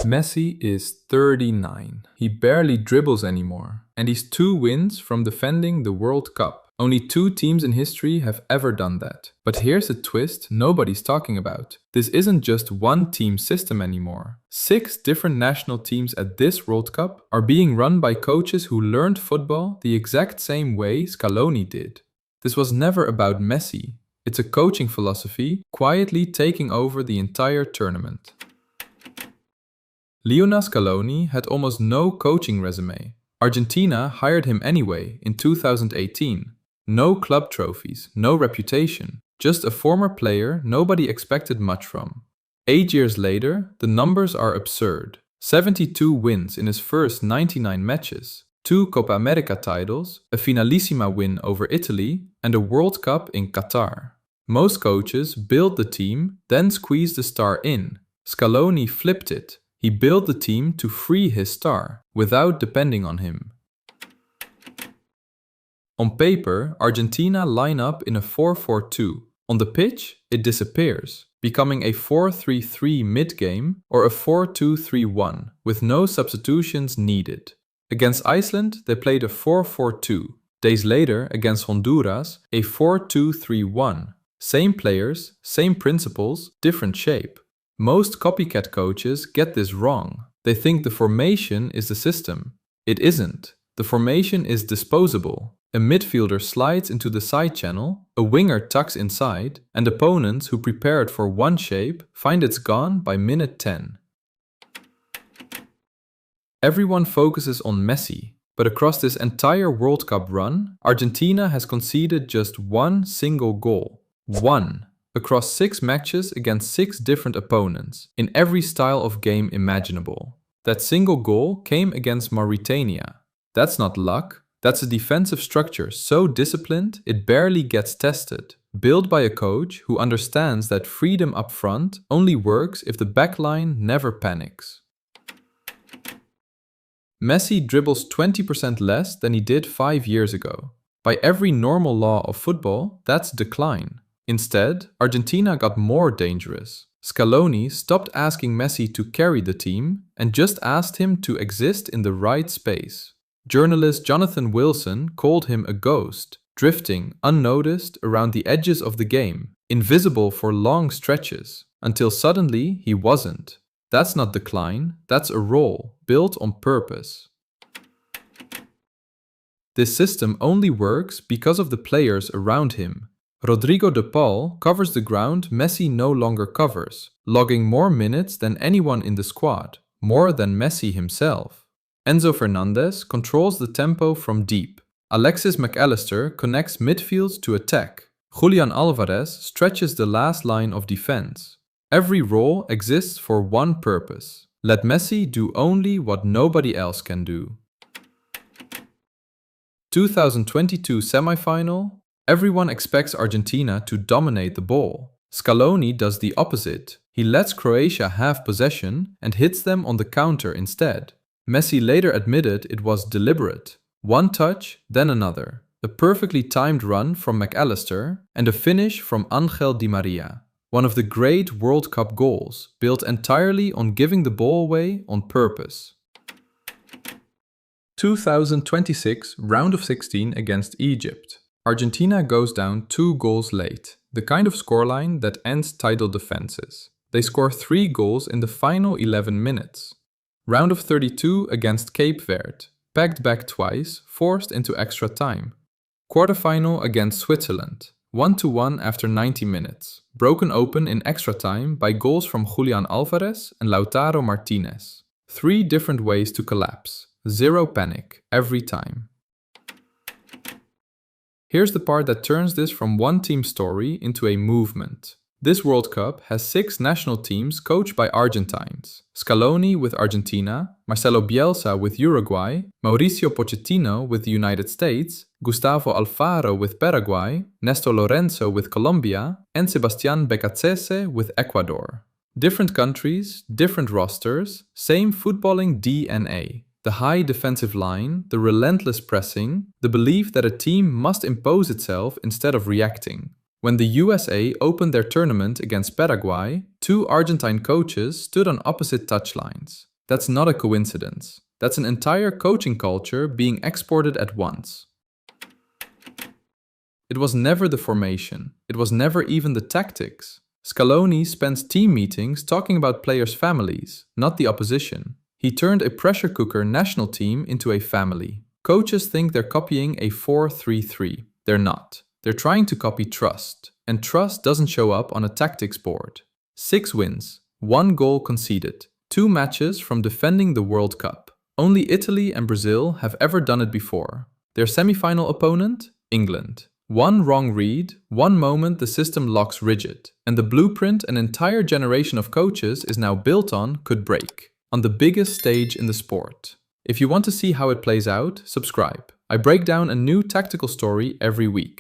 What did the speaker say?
Messi is 39. He barely dribbles anymore, and he's 2 wins from defending the World Cup. Only 2 teams in history have ever done that. But here's a twist nobody's talking about. This isn't just one team system anymore. 6 different national teams at this World Cup are being run by coaches who learned football the exact same way Scaloni did. This was never about Messi. It's a coaching philosophy quietly taking over the entire tournament. Lionel Scaloni had almost no coaching resume. Argentina hired him anyway in 2018. No club trophies, no reputation, just a former player nobody expected much from. 8 years later, the numbers are absurd. 72 wins in his first 99 matches, 2 Copa America titles, a Finalissima win over Italy, and a World Cup in Qatar. Most coaches build the team, then squeeze the star in. Scaloni flipped it. He built the team to free his star, without depending on him. On paper, Argentina line up in a 4-4-2. On the pitch, it disappears, becoming a 4-3-3 mid-game or a 4-2-3-1, with no substitutions needed. Against Iceland, they played a 4-4-2. Days later, against Honduras, a 4-2-3-1. Same players, same principles, different shape. Most copycat coaches get this wrong. They think the formation is the system. It isn't. The formation is disposable. A midfielder slides into the side channel, a winger tucks inside, and opponents who prepared for one shape find it's gone by minute 10. Everyone focuses on Messi, but across this entire World Cup run, Argentina has conceded just one single goal. One. Across 6 matches against 6 different opponents, in every style of game imaginable. That single goal came against Mauritania. That's not luck, that's a defensive structure so disciplined it barely gets tested, built by a coach who understands that freedom up front only works if the backline never panics. Messi dribbles 20% less than he did 5 years ago. By every normal law of football, that's decline. Instead, Argentina got more dangerous. Scaloni stopped asking Messi to carry the team and just asked him to exist in the right space. Journalist Jonathan Wilson called him a ghost, drifting unnoticed around the edges of the game, invisible for long stretches, until suddenly he wasn't. That's not decline, that's a role, built on purpose. This system only works because of the players around him. Rodrigo de Paul covers the ground Messi no longer covers, logging more minutes than anyone in the squad, more than Messi himself. Enzo Fernandez controls the tempo from deep. Alexis McAllister connects midfield to attack. Julian Alvarez stretches the last line of defense. Every role exists for one purpose. Let Messi do only what nobody else can do. 2022 semifinal. Everyone expects Argentina to dominate the ball. Scaloni does the opposite. He lets Croatia have possession and hits them on the counter instead. Messi later admitted it was deliberate. One touch, then another. A perfectly timed run from McAllister and a finish from Angel Di Maria. One of the great World Cup goals, built entirely on giving the ball away on purpose. 2026 round of 16 against Egypt. Argentina goes down 2 goals late, the kind of scoreline that ends title defenses. They score 3 goals in the final 11 minutes. Round of 32 against Cape Verde, pegged back twice, forced into extra time. Quarterfinal against Switzerland, 1-1 after 90 minutes, broken open in extra time by goals from Julian Alvarez and Lautaro Martinez. 3 different ways to collapse, 0 panic, every time. Here's the part that turns this from one team story into a movement. This World Cup has 6 national teams coached by Argentines. Scaloni with Argentina, Marcelo Bielsa with Uruguay, Mauricio Pochettino with the United States, Gustavo Alfaro with Paraguay, Nestor Lorenzo with Colombia, and Sebastián Beccacece with Ecuador. Different countries, different rosters, same footballing DNA. The high defensive line, the relentless pressing, the belief that a team must impose itself instead of reacting. When the USA opened their tournament against Paraguay, 2 Argentine coaches stood on opposite touchlines. That's not a coincidence. That's an entire coaching culture being exported at once. It was never the formation. It was never even the tactics. Scaloni spends team meetings talking about players' families, not the opposition. He turned a pressure cooker national team into a family. Coaches think they're copying a 4-3-3. They're not. They're trying to copy trust. And trust doesn't show up on a tactics board. 6 wins, 1 goal conceded, 2 matches from defending the World Cup. Only Italy and Brazil have ever done it before. Their semi-final opponent? England. 1 wrong read, 1 moment the system locks rigid, and the blueprint an entire generation of coaches is now built on could break. On the biggest stage in the sport. If you want to see how it plays out, subscribe. I break down a new tactical story every week.